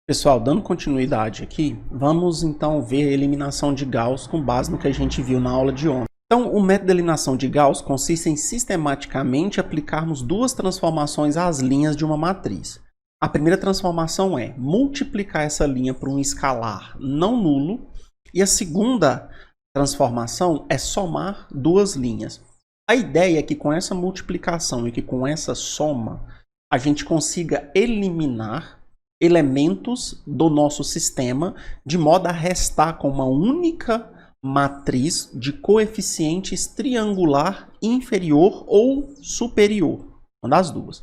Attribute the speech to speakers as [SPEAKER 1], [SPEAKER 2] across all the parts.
[SPEAKER 1] Pessoal, dando continuidade aqui, vamos então ver a eliminação de Gauss com base no que a gente viu na aula de ontem. Então, o método de eliminação de Gauss consiste em sistematicamente aplicarmos duas transformações às linhas de uma matriz. A primeira transformação é multiplicar essa linha por um escalar não nulo, e a segunda transformação é somar duas linhas. A ideia é que com essa multiplicação e que com essa soma, a gente consiga eliminar elementos do nosso sistema de modo a restar com uma única matriz de coeficientes triangular inferior ou superior, uma das duas.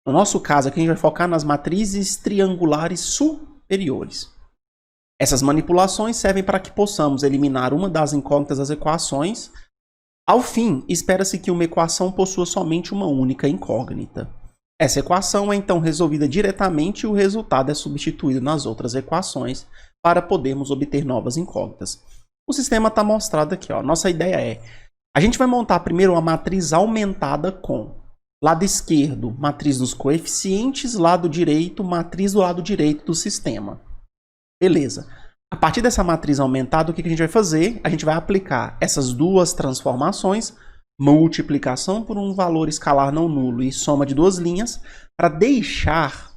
[SPEAKER 1] No nosso caso aqui a gente vai focar nas matrizes triangulares superiores. Essas manipulações servem para que possamos eliminar uma das incógnitas das equações. Ao fim, espera-se que uma equação possua somente uma única incógnita. Essa equação é então resolvida diretamente e o resultado é substituído nas outras equações para podermos obter novas incógnitas. O sistema está mostrado aqui. Nossa ideia é, a gente vai montar primeiro uma matriz aumentada com lado esquerdo, matriz dos coeficientes, lado direito, matriz do lado direito do sistema. Beleza. A partir dessa matriz aumentada, o que a gente vai fazer? A gente vai aplicar essas duas transformações, multiplicação por um valor escalar não nulo e soma de duas linhas, para deixar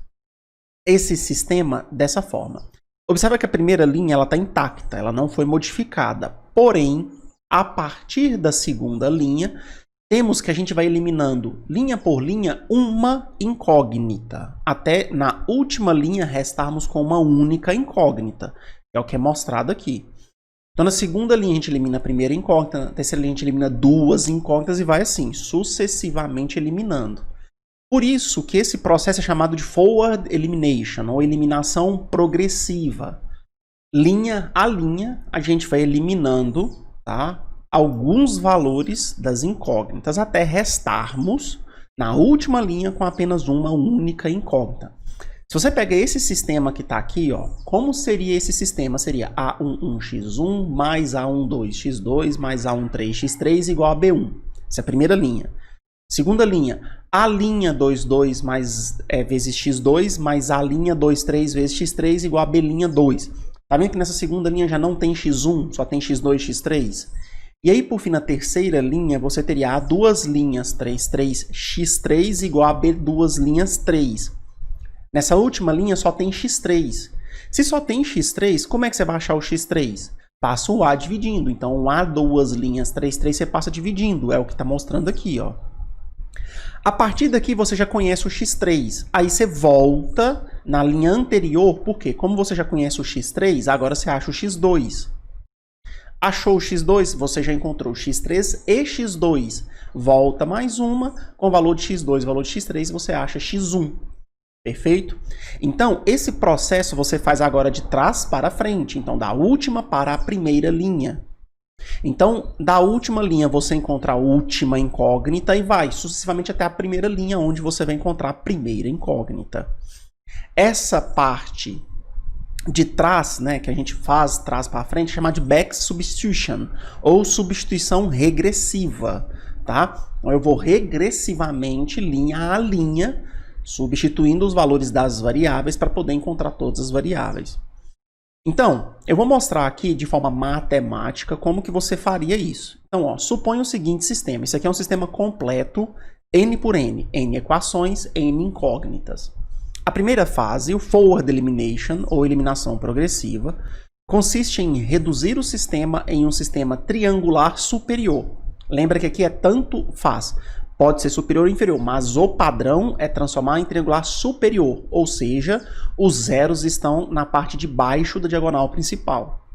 [SPEAKER 1] esse sistema dessa forma. Observa que a primeira linha está intacta, ela não foi modificada. Porém, a partir da segunda linha, temos que a gente vai eliminando, linha por linha, uma incógnita. Até na última linha restarmos com uma única incógnita. É o que é mostrado aqui. Então, na segunda linha, a gente elimina a primeira incógnita, na terceira linha, a gente elimina duas incógnitas e vai assim, sucessivamente eliminando. Por isso que esse processo é chamado de forward elimination, ou eliminação progressiva. Linha a linha, a gente vai eliminando, tá, alguns valores das incógnitas, até restarmos na última linha com apenas uma única incógnita. Se você pega esse sistema que está aqui, como seria esse sistema? Seria A11x1 mais A12x2 mais A13x3 igual a B1. Essa é a primeira linha. Segunda linha, A'22 vezes x2 mais A'23 vezes x3 igual a B'2. Tá vendo que nessa segunda linha já não tem x1, só tem x2 e x3? E aí, por fim, na terceira linha, você teria A duas linhas 3x3 igual a B duas linhas 3. Nessa última linha só tem x3. Se só tem x3, como é que você vai achar o x3? Passa o A dividindo. Então, o A duas linhas 3, você passa dividindo. É o que está mostrando aqui. A partir daqui você já conhece o x3. Aí você volta na linha anterior, porque como você já conhece o x3, agora você acha o x2. Achou o x2, você já encontrou x3 e x2. Volta mais uma, com o valor de x2 e valor de x3, você acha x1. Perfeito? Então, esse processo você faz agora de trás para frente. Então, da última para a primeira linha. Então, da última linha você encontra a última incógnita e vai sucessivamente até a primeira linha, onde você vai encontrar a primeira incógnita. Essa parte de trás, né, que a gente faz trás para frente, é chamada de back substitution, ou substituição regressiva. Tá? Então, eu vou regressivamente, linha a linha, substituindo os valores das variáveis para poder encontrar todas as variáveis. Então, eu vou mostrar aqui de forma matemática como que você faria isso. Então, suponha o seguinte sistema. Isso aqui é um sistema completo, n por n equações, n incógnitas. A primeira fase, o forward elimination, ou eliminação progressiva, consiste em reduzir o sistema em um sistema triangular superior. Lembra que aqui é tanto faz. Pode ser superior ou inferior, mas o padrão é transformar em triangular superior, ou seja, os zeros estão na parte de baixo da diagonal principal.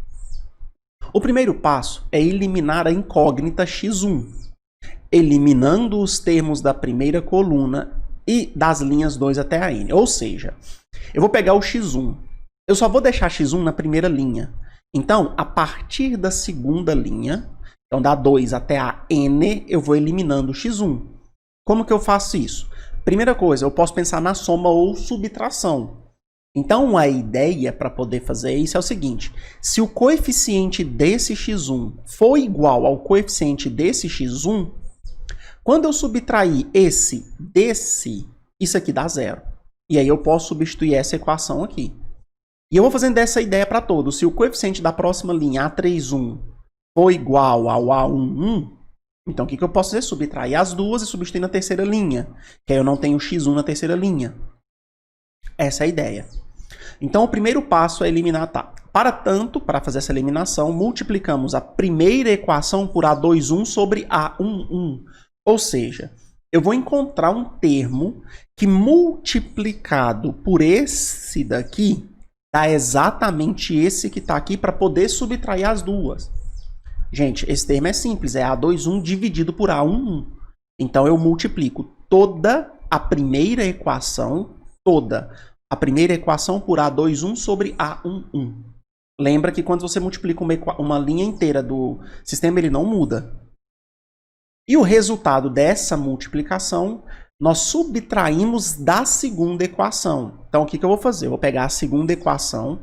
[SPEAKER 1] O primeiro passo é eliminar a incógnita x1, eliminando os termos da primeira coluna e das linhas 2 até a n. Ou seja, eu vou pegar o x1, eu só vou deixar x1 na primeira linha. Então, a partir da segunda linha, então da 2 até a n, eu vou eliminando o x1. Como que eu faço isso? Primeira coisa, eu posso pensar na soma ou subtração. Então, a ideia para poder fazer isso é o seguinte. Se o coeficiente desse x1 for igual ao coeficiente desse x1, quando eu subtrair esse desse, isso aqui dá zero. E aí eu posso substituir essa equação aqui. E eu vou fazendo essa ideia para todos. Se o coeficiente da próxima linha, A31, for igual ao A11, então o que eu posso fazer? Subtrair as duas e substituir na terceira linha. Que aí eu não tenho x1 na terceira linha. Essa é a ideia. Então o primeiro passo é eliminar, tá? Para tanto, para fazer essa eliminação, multiplicamos a primeira equação por A21 sobre A11. Ou seja, eu vou encontrar um termo que multiplicado por esse daqui, dá exatamente esse que está aqui para poder subtrair as duas. Gente, esse termo é simples, é A21 dividido por A11. Então eu multiplico toda a primeira equação, por A21 sobre A11. Lembra que quando você multiplica uma linha inteira do sistema, ele não muda. E o resultado dessa multiplicação, nós subtraímos da segunda equação. Então, o que eu vou fazer? Eu vou pegar a segunda equação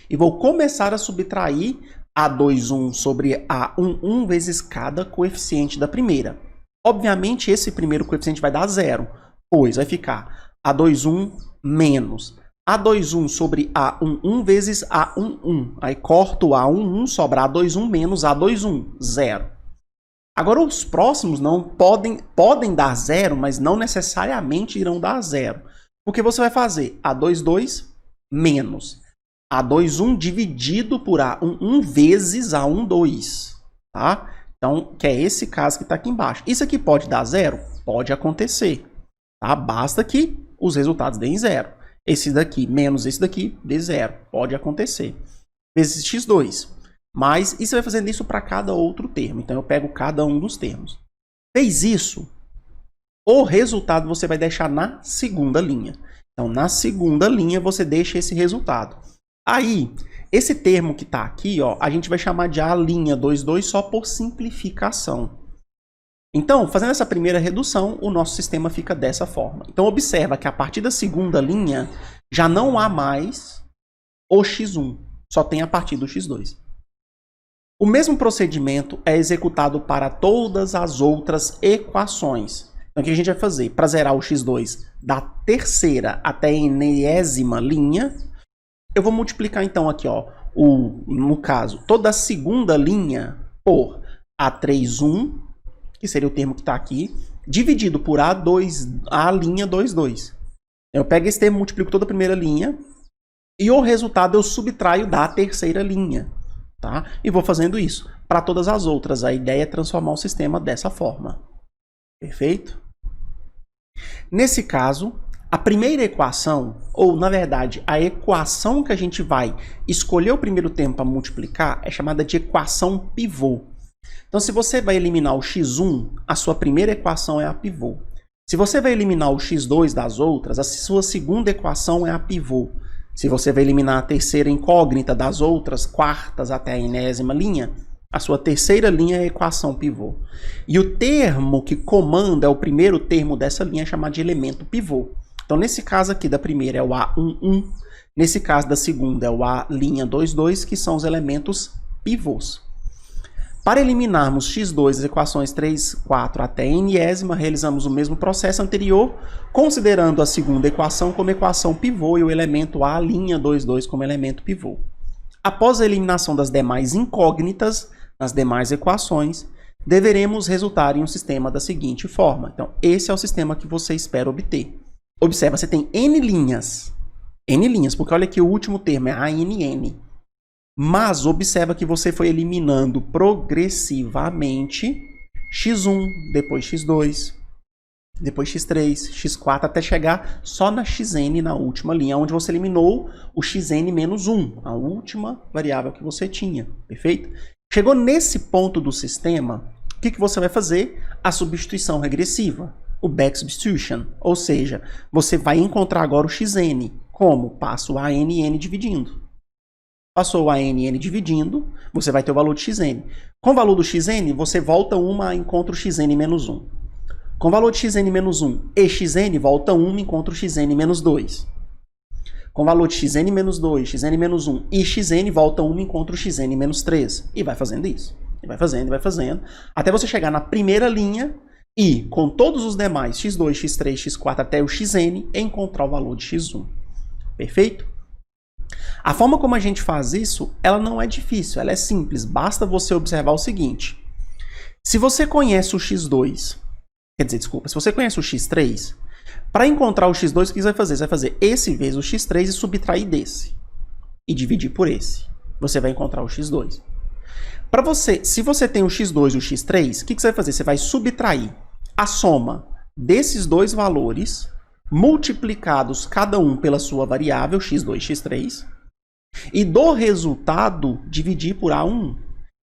[SPEAKER 1] e vou começar a subtrair A21 sobre A11 vezes cada coeficiente da primeira. Obviamente, esse primeiro coeficiente vai dar zero, pois vai ficar A21 menos A21 sobre A11 vezes A11. Aí corto o A11, sobra A21 menos A21, zero. Agora, os próximos não podem dar zero, mas não necessariamente irão dar zero. Porque você vai fazer A22 menos A21 dividido por A11 vezes A12. Tá? Então, que é esse caso que está aqui embaixo. Isso aqui pode dar zero? Pode acontecer. Tá? Basta que os resultados deem zero. Esse daqui menos esse daqui dê zero. Pode acontecer. Vezes x2. Mas isso vai fazendo isso para cada outro termo. Então eu pego cada um dos termos. Fez isso, o resultado você vai deixar na segunda linha. Então na segunda linha você deixa esse resultado. Aí, esse termo que está aqui, ó, a gente vai chamar de A'22 só por simplificação. Então, fazendo essa primeira redução, o nosso sistema fica dessa forma. Então observa que a partir da segunda linha já não há mais o x1, só tem a partir do x2. O mesmo procedimento é executado para todas as outras equações. Então, o que a gente vai fazer? Para zerar o x2 da terceira até a enésima linha, eu vou multiplicar então aqui, ó, no caso, toda a segunda linha por A31, que seria o termo que está aqui, dividido por a linha 22. Eu pego esse termo, multiplico toda a primeira linha, e o resultado eu subtraio da terceira linha. Tá? E vou fazendo isso para todas as outras. A ideia é transformar o sistema dessa forma. Perfeito? Nesse caso, a primeira equação, ou na verdade, a equação que a gente vai escolher o primeiro termo para multiplicar é chamada de equação pivô. Então, se você vai eliminar o x1, a sua primeira equação é a pivô. Se você vai eliminar o x2 das outras, a sua segunda equação é a pivô. Se você vai eliminar a terceira incógnita das outras quartas até a enésima linha, a sua terceira linha é a equação pivô. E o termo que comanda é o primeiro termo dessa linha, é chamado de elemento pivô. Então, nesse caso aqui da primeira é o A11, nesse caso da segunda é o A'22, que são os elementos pivôs. Para eliminarmos x2 das equações 3, 4 até a enésima, realizamos o mesmo processo anterior, considerando a segunda equação como equação pivô e o elemento A'22 como elemento pivô. Após a eliminação das demais incógnitas, nas demais equações, deveremos resultar em um sistema da seguinte forma. Então, esse é o sistema que você espera obter. Observa, você tem N linhas, porque olha que o último termo é ANN. Mas observa que você foi eliminando progressivamente x1, depois x2, depois x3, x4, até chegar só na xn na última linha, onde você eliminou o xn menos 1, a última variável que você tinha, perfeito? Chegou nesse ponto do sistema, o que você vai fazer? A substituição regressiva, o back substitution, ou seja, você vai encontrar agora o xn, como? Passa o ANN dividindo. Passou o ANN dividindo, você vai ter o valor de xn. Com o valor do xn, você volta uma e encontra o xn menos 1. Com o valor de xn menos 1 e xn, volta 1 e encontra o xn menos 2. Com o valor de xn menos 2, xn menos 1 e xn, volta 1 e encontra o xn menos 3. E vai fazendo isso. E vai fazendo, até você chegar na primeira linha e, com todos os demais, x2, x3, x4 até o xn, encontrar o valor de x1. Perfeito? A forma como a gente faz isso, ela não é difícil, ela é simples. Basta você observar o seguinte. Se você conhece o x2, quer dizer, desculpa, se você conhece o x3, para encontrar o x2, o que você vai fazer? Você vai fazer esse vezes o x3 e subtrair desse. E dividir por esse. Você vai encontrar o x2. Se você tem o x2 e o x3, o que você vai fazer? Você vai subtrair a soma desses dois valores, multiplicados cada um pela sua variável, x2 e x3, e do resultado dividir por A1. Então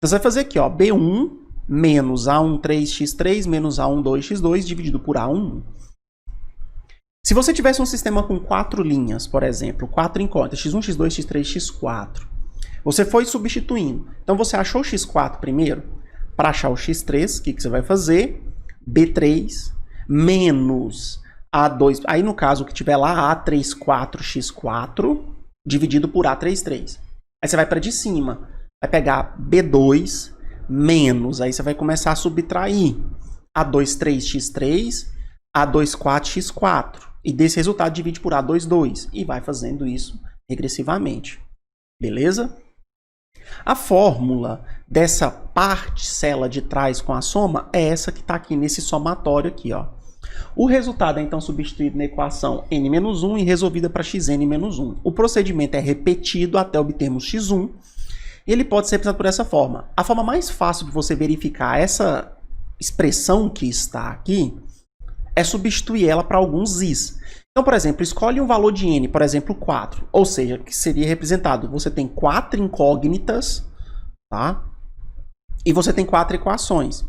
[SPEAKER 1] você vai fazer aqui, ó, B1 menos A13x3 menos A12x2 dividido por A1. Se você tivesse um sistema com 4 linhas, por exemplo, 4 incógnitas, x1, x2, x3, x4, você foi substituindo. Então você achou o x4 primeiro. Para achar o x3, o que você vai fazer? B3 menos A2. Aí no caso, o que tiver lá, A34x4 dividido por A33. Aí você vai para de cima. Vai pegar B2 menos. Aí você vai começar a subtrair A23x3, A24x4. E desse resultado divide por A22. E vai fazendo isso regressivamente. Beleza? A fórmula dessa parcela de trás com a soma é essa que está aqui nesse somatório aqui, ó. O resultado é então substituído na equação n-1 e resolvida para xn-1. O procedimento é repetido até obtermos x1 e ele pode ser representado por essa forma. A forma mais fácil de você verificar essa expressão que está aqui é substituir ela para alguns i's. Então, por exemplo, escolhe um valor de n, por exemplo, 4. Ou seja, que seria representado, você tem 4 incógnitas, tá? E você tem 4 equações.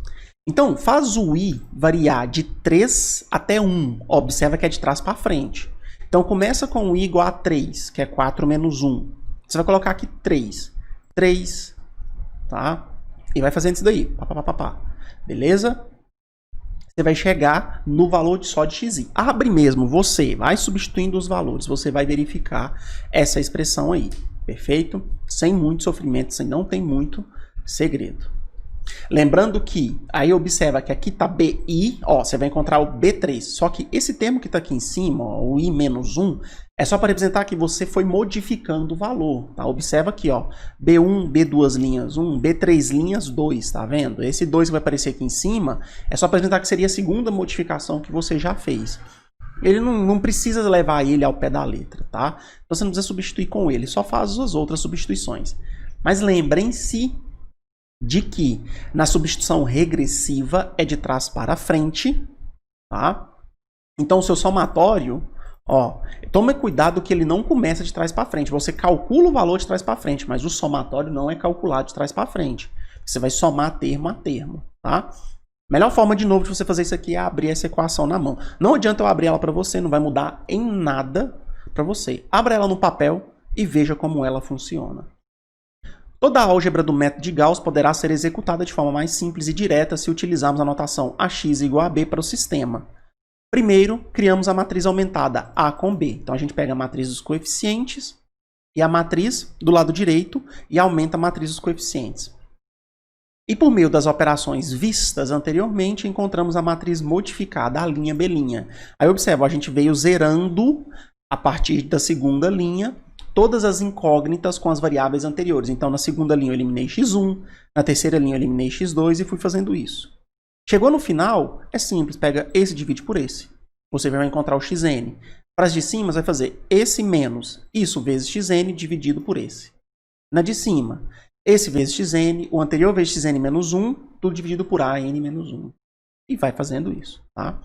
[SPEAKER 1] Então, faz o i variar de 3 até 1. Observa que é de trás para frente. Então, começa com o i igual a 3, que é 4 menos 1. Você vai colocar aqui 3. 3, tá? E vai fazendo isso daí. Pá, pá, pá, pá. Beleza? Você vai chegar no valor só de xi. Abre mesmo, você vai substituindo os valores, você vai verificar essa expressão aí, perfeito? Sem muito sofrimento, não tem muito segredo. Lembrando que, aí observa que aqui está BI, ó, você vai encontrar o B3, só que esse termo que está aqui em cima, ó, o I-1, é só para representar que você foi modificando o valor, tá? Observa aqui, ó, B1, B2 linhas 1, B3 linhas 2, tá vendo? Esse 2 que vai aparecer aqui em cima é só para representar que seria a segunda modificação que você já fez. Ele não precisa levar ele ao pé da letra, tá? Então você não precisa substituir com ele, só faz as outras substituições. Mas lembrem-se de que na substituição regressiva é de trás para frente, tá? Então o seu somatório, ó, tome cuidado que ele não começa de trás para frente. Você calcula o valor de trás para frente, mas o somatório não é calculado de trás para frente. Você vai somar termo a termo, tá? Melhor forma, de novo, de você fazer isso aqui é abrir essa equação na mão. Não adianta eu abrir ela para você, não vai mudar em nada para você. Abra ela no papel e veja como ela funciona. Toda a álgebra do método de Gauss poderá ser executada de forma mais simples e direta se utilizarmos a notação AX igual a B para o sistema. Primeiro, criamos a matriz aumentada A com B. Então a gente pega a matriz dos coeficientes e a matriz do lado direito e aumenta a matriz dos coeficientes. E por meio das operações vistas anteriormente, encontramos a matriz modificada, a linha B'. Aí observa, a gente veio zerando a partir da segunda linha todas as incógnitas com as variáveis anteriores. Então, na segunda linha eu eliminei x1, na terceira linha eu eliminei x2 e fui fazendo isso. Chegou no final, é simples, pega esse e divide por esse. Você vai encontrar o xn. Para as de cima, você vai fazer esse menos isso vezes xn dividido por esse. Na de cima, esse vezes xn, o anterior vezes xn menos 1, tudo dividido por a n menos 1. E vai fazendo isso, tá?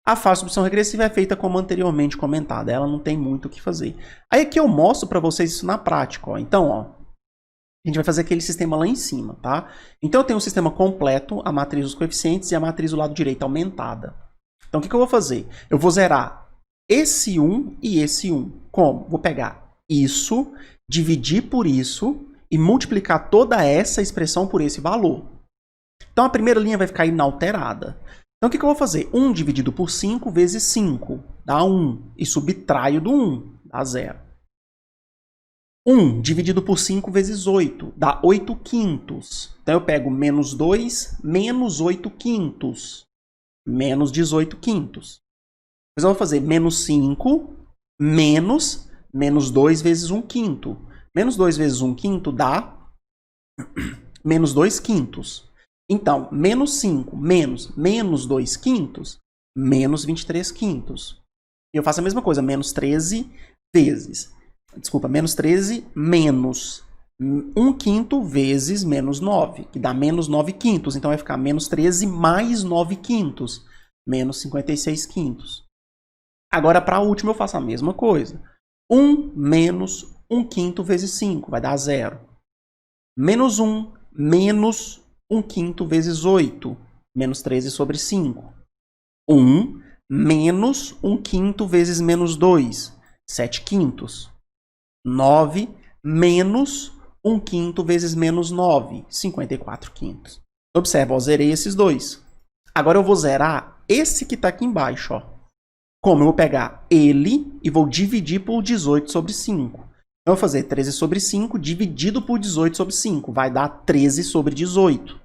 [SPEAKER 1] A fase de substituição regressiva é feita como anteriormente comentada, ela não tem muito o que fazer. Aí aqui eu mostro para vocês isso na prática, ó. Então, ó, a gente vai fazer aquele sistema lá em cima, tá? Então eu tenho um sistema completo, a matriz dos coeficientes e a matriz do lado direito aumentada. Então o que eu vou fazer? Eu vou zerar esse 1 e esse 1. Como? Vou pegar isso, dividir por isso e multiplicar toda essa expressão por esse valor. Então a primeira linha vai ficar inalterada. Então, o que eu vou fazer? 1 dividido por 5 vezes 5 dá 1. E subtraio do 1, dá 0. 1 dividido por 5 vezes 8 dá 8 quintos. Então, eu pego menos 2 menos 8 quintos. Menos 18 quintos. Depois eu vou fazer menos 5 menos Menos 2 vezes 1 quinto. Menos 2 vezes 1 quinto dá menos 2 quintos. Então, menos 5 menos 2 quintos, menos 23 quintos. E eu faço a mesma coisa, menos 13 vezes. Desculpa, menos 13 menos 1 quinto vezes menos 9, que dá menos 9 quintos. Então vai ficar menos 13 mais 9 quintos, menos 56 quintos. Agora, para a última, eu faço a mesma coisa. 1 menos 1 quinto vezes 5, vai dar 0. Menos 1 menos 1 quinto vezes 8, menos 13 sobre 5. 1 menos 1 quinto vezes menos 2, 7 quintos. 9 menos 1 quinto vezes menos 9, 54 quintos. Observa, eu zerei esses dois. Agora eu vou zerar esse que está aqui embaixo. Ó. Como? Eu vou pegar ele e vou dividir por 18 sobre 5. Então eu vou fazer 13 sobre 5 dividido por 18 sobre 5. Vai dar 13 sobre 18.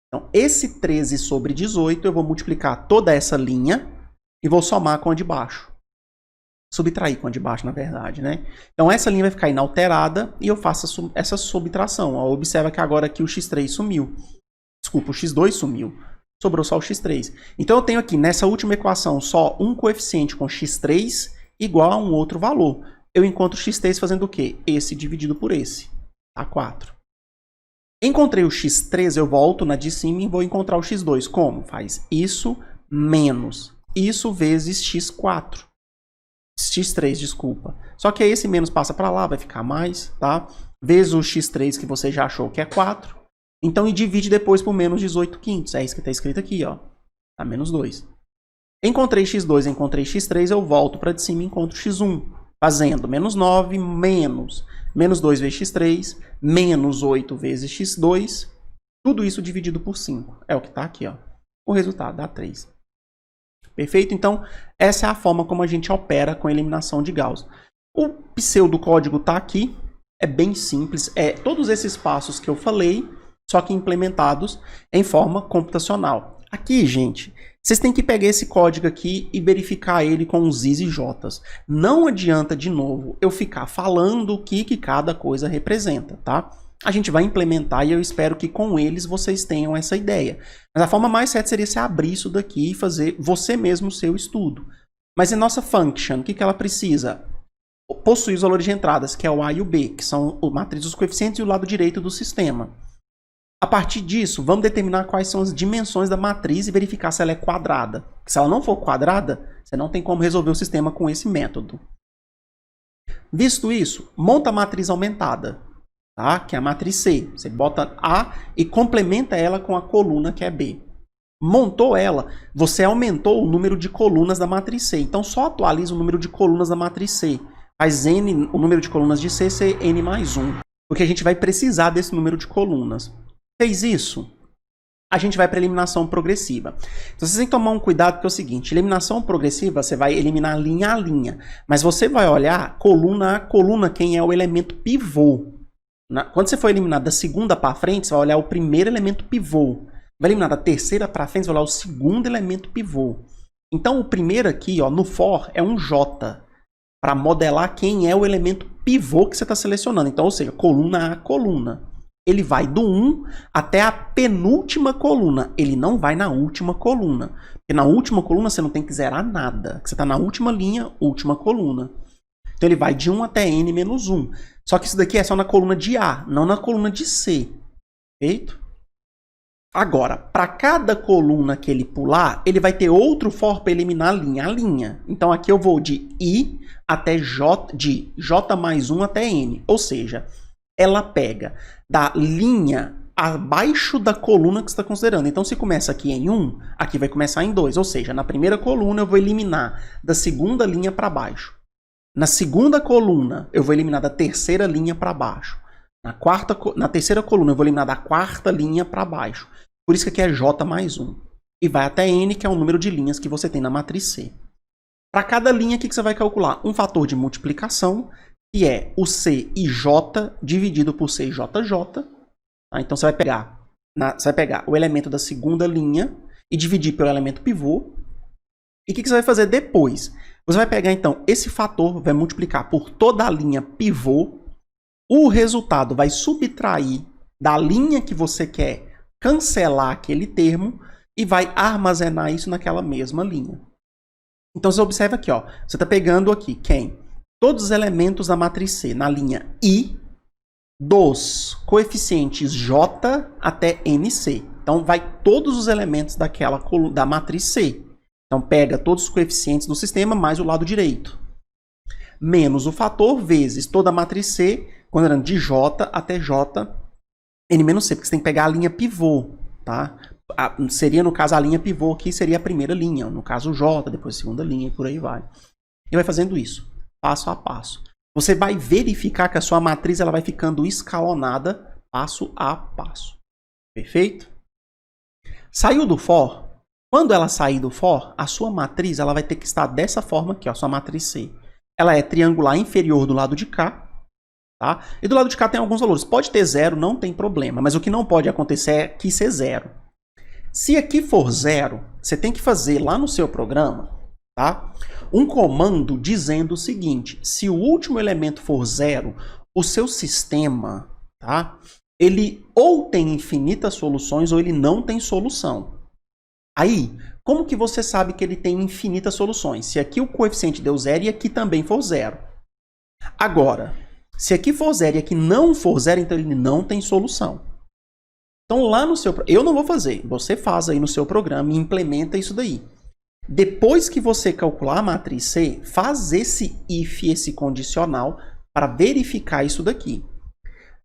[SPEAKER 1] Então esse 13 sobre 18 eu vou multiplicar toda essa linha e vou somar com a de baixo. Subtrair com a de baixo, na verdade, né? Então essa linha vai ficar inalterada e eu faço essa subtração. Ó, observa que agora aqui o x3 sumiu. Desculpa, o x2 sumiu. Sobrou só o x3. Então eu tenho aqui nessa última equação só um coeficiente com x3 igual a um outro valor. Eu encontro o x3 fazendo o quê? Esse dividido por esse. Tá? 4. Encontrei o x3, eu volto na de cima e vou encontrar o x2. Como? Faz isso menos isso vezes x4. x3, desculpa. Só que aí esse menos passa para lá, vai ficar mais, tá? Vezes o x3 que você já achou que é 4. Então, e divide depois por menos 18 quintos. É isso que está escrito aqui, ó. Tá menos 2. Encontrei x2, encontrei x3, eu volto para de cima e encontro x1. Fazendo menos 9 menos 2 vezes x3, menos 8 vezes x2. Tudo isso dividido por 5. É o que está aqui, ó. O resultado dá 3. Perfeito? Então, essa é a forma como a gente opera com a eliminação de Gauss. O pseudocódigo está aqui. É bem simples. É todos esses passos que eu falei, só que implementados em forma computacional. Aqui, gente, vocês têm que pegar esse código aqui e verificar ele com os Is e Js. Não adianta, de novo, eu ficar falando o que cada coisa representa, tá? A gente vai implementar e eu espero que com eles vocês tenham essa ideia. Mas a forma mais certa seria você abrir isso daqui e fazer você mesmo o seu estudo. Mas em nossa function, o que ela precisa? Possui os valores de entradas, que é o A e o B, que são a matriz dos coeficientes e o lado direito do sistema. A partir disso, vamos determinar quais são as dimensões da matriz e verificar se ela é quadrada. Se ela não for quadrada, você não tem como resolver o sistema com esse método. Visto isso, monta a matriz aumentada, tá? Que é a matriz C. Você bota A e complementa ela com a coluna que é B. Montou ela, você aumentou o número de colunas da matriz C. Então, só atualiza o número de colunas da matriz C. Faz n, o número de colunas de C ser n mais 1. Porque a gente vai precisar desse número de colunas. Fez isso, a gente vai para a eliminação progressiva. Então, vocês têm que tomar um cuidado, porque é o seguinte, eliminação progressiva, você vai eliminar linha a linha, mas você vai olhar coluna a coluna quem é o elemento pivô. Quando você for eliminar da segunda para frente, você vai olhar o primeiro elemento pivô. Vai eliminar da terceira para frente, você vai olhar o segundo elemento pivô. Então, o primeiro aqui, ó, no for, é um J, para modelar quem é o elemento pivô que você está selecionando. Então, ou seja, coluna a coluna. Ele vai do 1 até a penúltima coluna. Ele não vai na última coluna. Porque na última coluna você não tem que zerar nada. Você está na última linha, última coluna. Então ele vai de 1 até n menos 1. Só que isso daqui é só na coluna de A, não na coluna de C. Feito? Agora, para cada coluna que ele pular, ele vai ter outro for para eliminar linha a linha. Então aqui eu vou de I até J, de J mais 1 até N. Ou seja, ela pega da linha abaixo da coluna que você está considerando. Então, se começa aqui em 1, aqui vai começar em 2. Ou seja, na primeira coluna eu vou eliminar da segunda linha para baixo. Na segunda coluna eu vou eliminar da terceira linha para baixo. Na terceira coluna eu vou eliminar da quarta linha para baixo. Por isso que aqui é J mais 1. E vai até N, que é o número de linhas que você tem na matriz C. Para cada linha, o que você vai calcular? Um fator de multiplicação, que é o C e J dividido por C e JJ. Tá? Então você vai pegar o elemento da segunda linha e dividir pelo elemento pivô. E o que você vai fazer depois? Você vai pegar, então, esse fator, vai multiplicar por toda a linha pivô. O resultado vai subtrair da linha que você quer cancelar aquele termo e vai armazenar isso naquela mesma linha. Então, você observa aqui, ó, você está pegando aqui quem? Todos os elementos da matriz C na linha I dos coeficientes J até NC. Então, vai todos os elementos da matriz C. Então, pega todos os coeficientes do sistema mais o lado direito. Menos o fator vezes toda a matriz C, quando de J até J, N-C, porque você tem que pegar a linha pivô, tá? Seria, no caso, a linha pivô aqui seria a primeira linha. No caso, o J, depois a segunda linha e por aí vai. E vai fazendo isso, passo a passo. Você vai verificar que a sua matriz ela vai ficando escalonada passo a passo. Perfeito? Saiu do for. Quando ela sair do for, a sua matriz ela vai ter que estar dessa forma aqui, ó, a sua matriz C. Ela é triangular inferior do lado de cá. Tá? E do lado de cá tem alguns valores. Pode ter 0, não tem problema. Mas o que não pode acontecer é aqui ser 0. Se aqui for 0, você tem que fazer lá no seu programa, tá? Um comando dizendo o seguinte: se o último elemento for 0, o seu sistema, tá? Ele ou tem infinitas soluções ou ele não tem solução. Aí, como que você sabe que ele tem infinitas soluções? Se aqui o coeficiente deu 0 e aqui também for 0. Agora, se aqui for 0 e aqui não for 0, então ele não tem solução. Então lá no seu... Eu não vou fazer. Você faz aí no seu programa e implementa isso daí. Depois que você calcular a matriz C, faz esse if, esse condicional, para verificar isso daqui.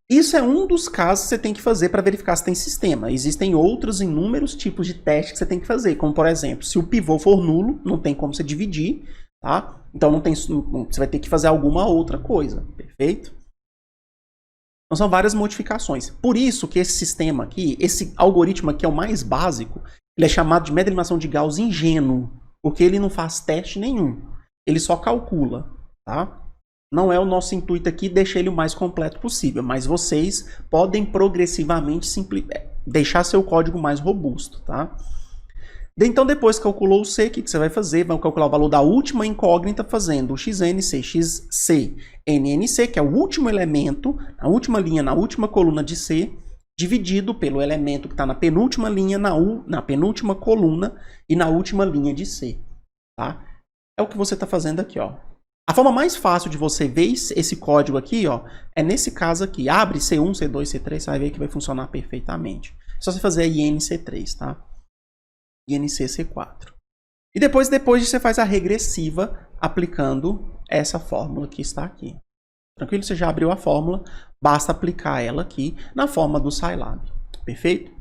[SPEAKER 1] Isso é um dos casos que você tem que fazer para verificar se tem sistema. Existem outros inúmeros tipos de testes que você tem que fazer. Como, por exemplo, se o pivô for nulo, não tem como você dividir, tá? Então você vai ter que fazer alguma outra coisa. Perfeito? Então são várias modificações. Por isso que esse sistema aqui, esse algoritmo aqui é o mais básico, ele é chamado de método de eliminação de Gauss ingênuo, porque ele não faz teste nenhum. Ele só calcula, tá? Não é o nosso intuito aqui deixar ele o mais completo possível, mas vocês podem progressivamente deixar seu código mais robusto, tá? Então, depois que calculou o C, o que você vai fazer? Vai calcular o valor da última incógnita fazendo o XNC, XC, NNC, que é o último elemento, a última linha na última coluna de C, dividido pelo elemento que está na penúltima linha, na penúltima coluna e na última linha de C. Tá? É o que você está fazendo aqui, ó. A forma mais fácil de você ver esse código aqui, ó, é nesse caso aqui. Abre C1, C2, C3, você vai ver que vai funcionar perfeitamente. É só você fazer a INC3, tá? INC-C4. E depois você faz a regressiva aplicando essa fórmula que está aqui. Tranquilo? Você já abriu a fórmula, basta aplicar ela aqui na forma do Scilab. Perfeito?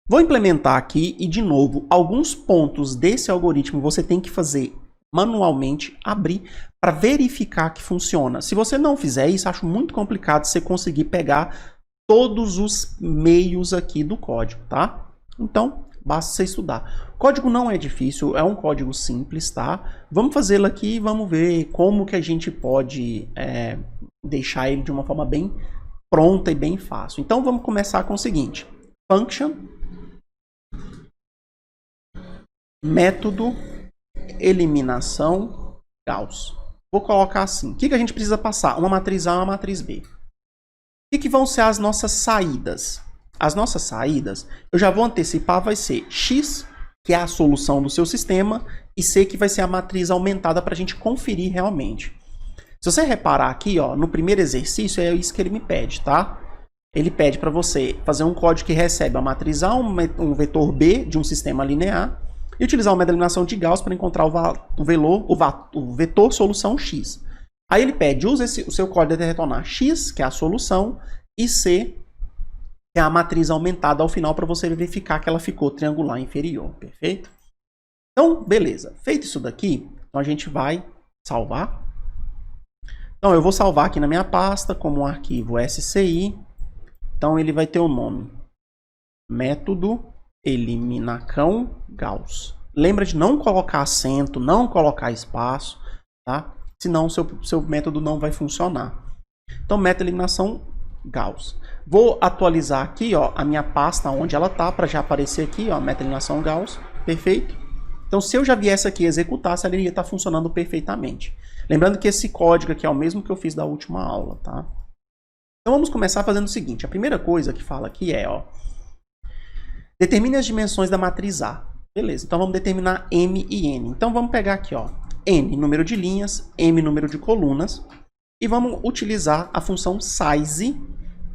[SPEAKER 1] Vou implementar aqui e, de novo, alguns pontos desse algoritmo você tem que fazer manualmente, abrir, para verificar que funciona. Se você não fizer isso, acho muito complicado você conseguir pegar todos os meios aqui do código, tá? Então, basta você estudar. O código não é difícil, é um código simples, tá? Vamos fazê-lo aqui e vamos ver como que a gente pode deixar ele de uma forma bem pronta e bem fácil. Então, vamos começar com o seguinte. Function, método, eliminação, Gauss. Vou colocar assim. O que a gente precisa passar? Uma matriz A e uma matriz B. O que vão ser as nossas saídas? As nossas saídas, eu já vou antecipar, vai ser X, que é a solução do seu sistema, e C, que vai ser a matriz aumentada para a gente conferir realmente. Se você reparar aqui, ó, no primeiro exercício, é isso que ele me pede, tá? Ele pede para você fazer um código que recebe a matriz A, um vetor B de um sistema linear, e utilizar uma eliminação de Gauss para encontrar o vetor solução X. Aí ele pede, use o seu código de retornar X, que é a solução, e C, que é a matriz aumentada ao final, para você verificar que ela ficou triangular inferior, perfeito? Então, beleza. Feito isso daqui, então a gente vai salvar. Então, eu vou salvar aqui na minha pasta como um arquivo SCI. Então, ele vai ter o nome método eliminacão Gauss. Lembra de não colocar acento, não colocar espaço, tá? Senão o seu método não vai funcionar. Então, método eliminação Gauss. Vou atualizar aqui, ó, a minha pasta onde ela tá, para já aparecer aqui, ó, método eliminação Gauss. Perfeito? Então, se eu já viesse aqui e executasse, ela iria estar funcionando perfeitamente. Lembrando que esse código aqui é o mesmo que eu fiz da última aula, tá? Então, vamos começar fazendo o seguinte. A primeira coisa que fala aqui é, ó, determine as dimensões da matriz A. Beleza, então vamos determinar M e N. Então, vamos pegar aqui, ó, N, número de linhas, M, número de colunas, e vamos utilizar a função size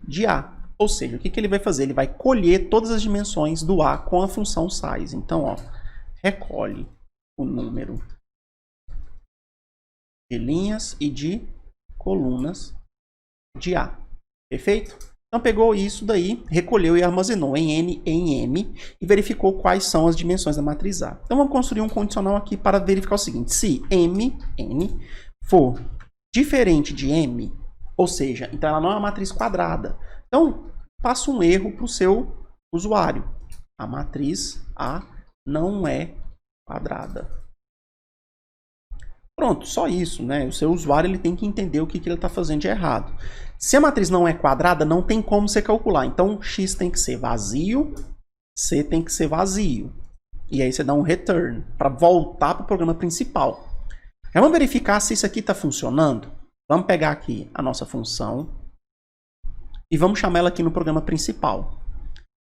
[SPEAKER 1] de A. Ou seja, o que ele vai fazer? Ele vai colher todas as dimensões do A com a função size. Então, ó, recolhe o número de linhas e de colunas de A. Perfeito? Então, pegou isso daí, recolheu e armazenou em N e em M e verificou quais são as dimensões da matriz A. Então, vamos construir um condicional aqui para verificar o seguinte. Se M, N, for diferente de M, ou seja, então ela não é uma matriz quadrada. Então, passa um erro para o seu usuário. A matriz A não é quadrada. Pronto, só isso, né? O seu usuário ele tem que entender o que ele está fazendo de errado. Se a matriz não é quadrada, não tem como você calcular. Então, X tem que ser vazio, C tem que ser vazio. E aí você dá um return para voltar para o programa principal. Já vamos verificar se isso aqui está funcionando? Vamos pegar aqui a nossa função e vamos chamar ela aqui no programa principal.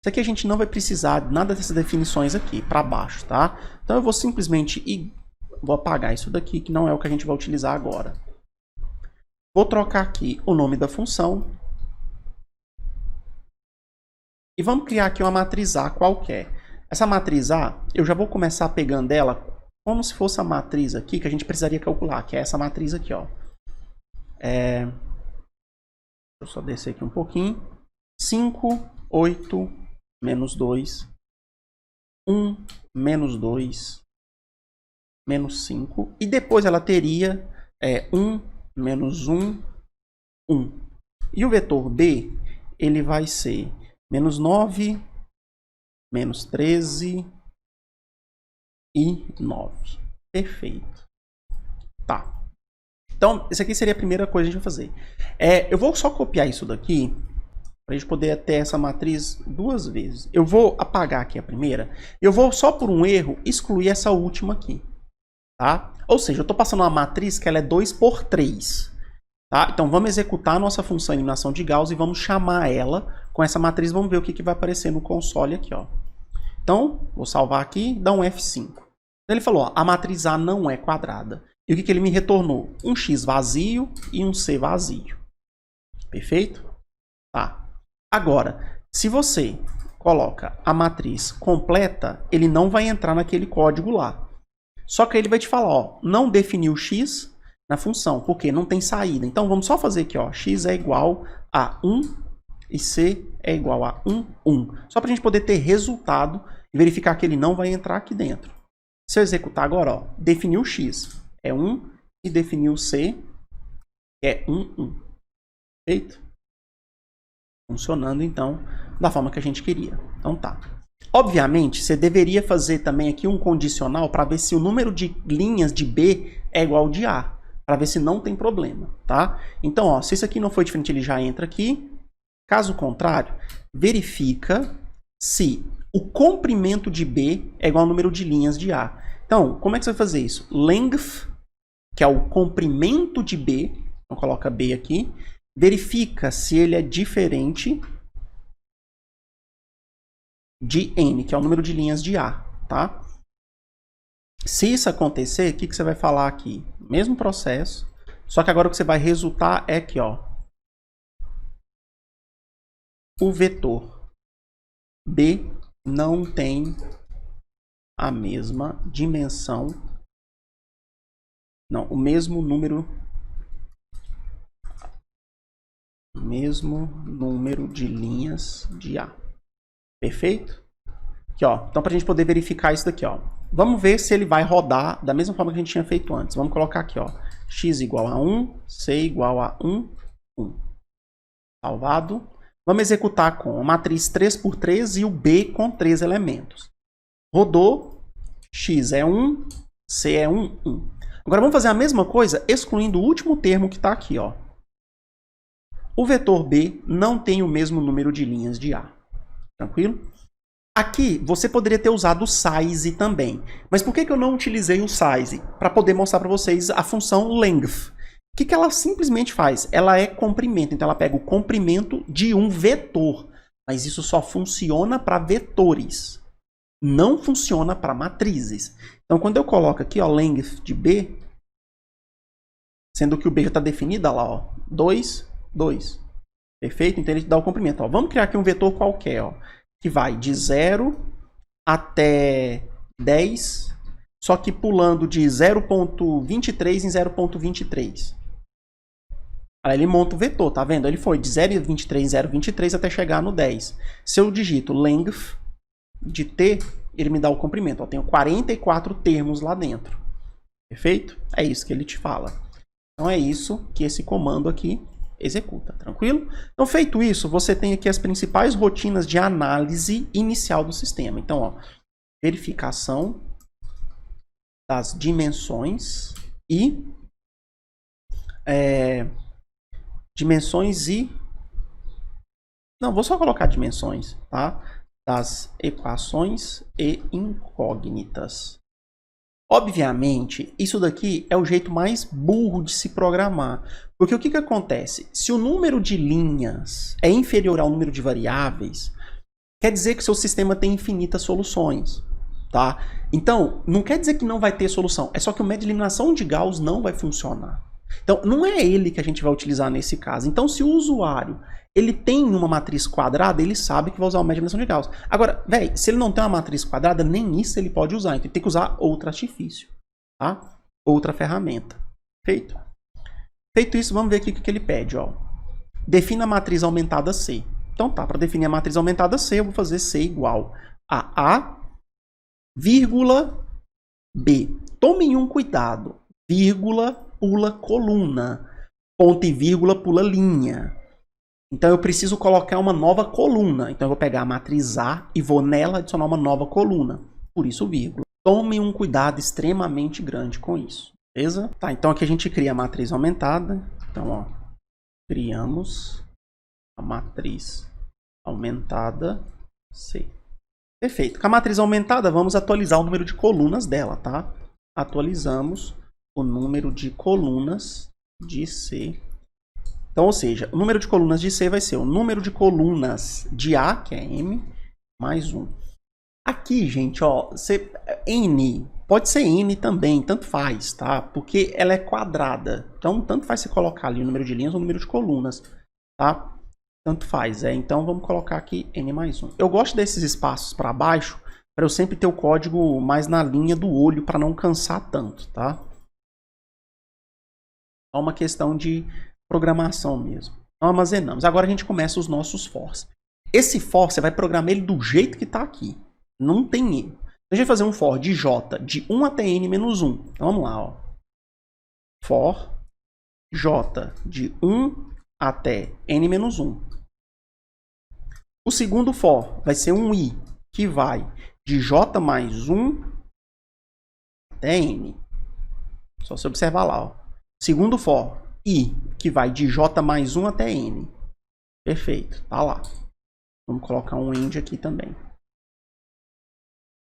[SPEAKER 1] Isso aqui a gente não vai precisar de nada dessas definições aqui, para baixo, tá? Então eu vou simplesmente vou apagar isso daqui, que não é o que a gente vai utilizar agora. Vou trocar aqui o nome da função. E vamos criar aqui uma matriz A qualquer. Essa matriz A, eu já vou começar pegando ela como se fosse a matriz aqui que a gente precisaria calcular, que é essa matriz aqui, ó. Deixa eu só descer aqui um pouquinho. 5, 8, menos 2, 1, menos 2, menos 5. E depois ela teria 1, menos 1, 1. E o vetor B, ele vai ser menos 9, menos 13 e 9. Perfeito. Tá. Então, isso aqui seria a primeira coisa que a gente vai fazer. Eu vou só copiar isso daqui para a gente poder ter essa matriz duas vezes. Eu vou apagar aqui a primeira. Eu vou, só por um erro, excluir essa última aqui. Tá? Ou seja, eu estou passando uma matriz que ela é 2 por 3. Tá? Então, vamos executar a nossa função de eliminação de Gauss e vamos chamar ela com essa matriz. Vamos ver o que vai aparecer no console aqui. Ó. Então, vou salvar aqui e dar um F5. Ele falou, ó, a matriz A não é quadrada. E o que ele me retornou? Um X vazio e um C vazio. Perfeito? Tá. Agora, se você coloca a matriz completa, ele não vai entrar naquele código lá. Só que ele vai te falar, ó, não definiu X na função, porque não tem saída. Então, vamos só fazer aqui, ó, X é igual a 1 e C é igual a 1, 1. Só para a gente poder ter resultado e verificar que ele não vai entrar aqui dentro. Se eu executar agora, ó, definiu X é 1 e definiu C é 1, 1. Feito? Funcionando, então, da forma que a gente queria. Então, tá. Obviamente, você deveria fazer também aqui um condicional para ver se o número de linhas de B é igual ao de A. Para ver se não tem problema, tá? Então, ó, se isso aqui não foi diferente, ele já entra aqui. Caso contrário, verifica se o comprimento de B é igual ao número de linhas de A. Então, como é que você vai fazer isso? Length, que é o comprimento de B, então coloca B aqui, verifica se ele é diferente de N, que é o número de linhas de A, tá? Se isso acontecer, o que você vai falar aqui? Mesmo processo, só que agora o que você vai resultar é aqui, ó. O vetor B não tem a mesma dimensão, não, o mesmo número de linhas de A. Perfeito? Aqui, ó. Então, para a gente poder verificar isso daqui, ó. Vamos ver se ele vai rodar da mesma forma que a gente tinha feito antes. Vamos colocar aqui, ó. X igual a 1, C igual a 1, 1. Salvado. Vamos executar com a matriz 3 por 3 e o B com 3 elementos. Rodou. X é 1, C é 1, 1. Agora vamos fazer a mesma coisa excluindo o último termo que está aqui, ó. O vetor B não tem o mesmo número de linhas de A. Tranquilo? Aqui, você poderia ter usado o size também. Mas por que eu não utilizei o size? Para poder mostrar para vocês a função length. O que ela simplesmente faz? Ela é comprimento. Então, ela pega o comprimento de um vetor. Mas isso só funciona para vetores. Não funciona para matrizes. Então, quando eu coloco aqui, ó, length de B, sendo que o B já está definido, olha lá, ó, 2, 2. Perfeito? Então, ele dá o comprimento. Ó. Vamos criar aqui um vetor qualquer, ó, que vai de 0 até 10, só que pulando de 0.23 em 0.23. Aí ele monta o vetor, tá vendo? Ele foi de 0.23 em 0.23 até chegar no 10. Se eu digito length de T, ele me dá o comprimento. Eu tenho 44 termos lá dentro. Perfeito? É isso que ele te fala. Então é isso que esse comando aqui executa, tranquilo? Então, feito isso, você tem aqui as principais rotinas de análise inicial do sistema. Então, ó, verificação das dimensões e não, vou só colocar dimensões, tá? Das equações e incógnitas. Obviamente, isso daqui é o jeito mais burro de se programar. Porque o que acontece? Se o número de linhas é inferior ao número de variáveis, quer dizer que o seu sistema tem infinitas soluções. Tá? Então, não quer dizer que não vai ter solução. É só que o método de eliminação de Gauss não vai funcionar. Então, não é ele que a gente vai utilizar nesse caso. Então, se o usuário ele tem uma matriz quadrada, ele sabe que vai usar o método de eliminação de Gauss. Agora, velho, se ele não tem uma matriz quadrada, nem isso ele pode usar. Então, ele tem que usar outro artifício, tá? Outra ferramenta. Feito? Feito isso, vamos ver aqui o que ele pede. Ó. Defina a matriz aumentada C. Então, tá, para definir a matriz aumentada C, eu vou fazer C igual a A, vírgula, B. Tomem um cuidado. Vírgula pula coluna. Ponto e vírgula pula linha. Então, eu preciso colocar uma nova coluna. Então, eu vou pegar a matriz A e vou nela adicionar uma nova coluna. Por isso, vírgula. Tome um cuidado extremamente grande com isso. Beleza? Tá, então aqui a gente cria a matriz aumentada. Então, ó, criamos a matriz aumentada C. Perfeito. Com a matriz aumentada, vamos atualizar o número de colunas dela, tá? Atualizamos o número de colunas de C. Então, ou seja, o número de colunas de C vai ser o número de colunas de A, que é M, mais 1. Aqui, gente, ó, N, pode ser N também, tanto faz, tá? Porque ela é quadrada. Então, tanto faz você colocar ali o número de linhas ou o número de colunas, tá? Tanto faz. Então, vamos colocar aqui N mais 1. Eu gosto desses espaços para baixo, para eu sempre ter o código mais na linha do olho, para não cansar tanto, tá? É uma questão de programação mesmo. Então, armazenamos. Agora a gente começa os nossos fors. Esse for, você vai programar ele do jeito que está aqui. Não tem erro. A gente vai fazer um for de j de 1 até n menos 1. Então, vamos lá. Ó. For j de 1 até n menos 1. O segundo for vai ser um i, que vai de j mais 1 até n. Só você observar lá. Ó. Segundo for, i, que vai de j mais 1 até n. Perfeito, tá lá. Vamos colocar um end aqui também.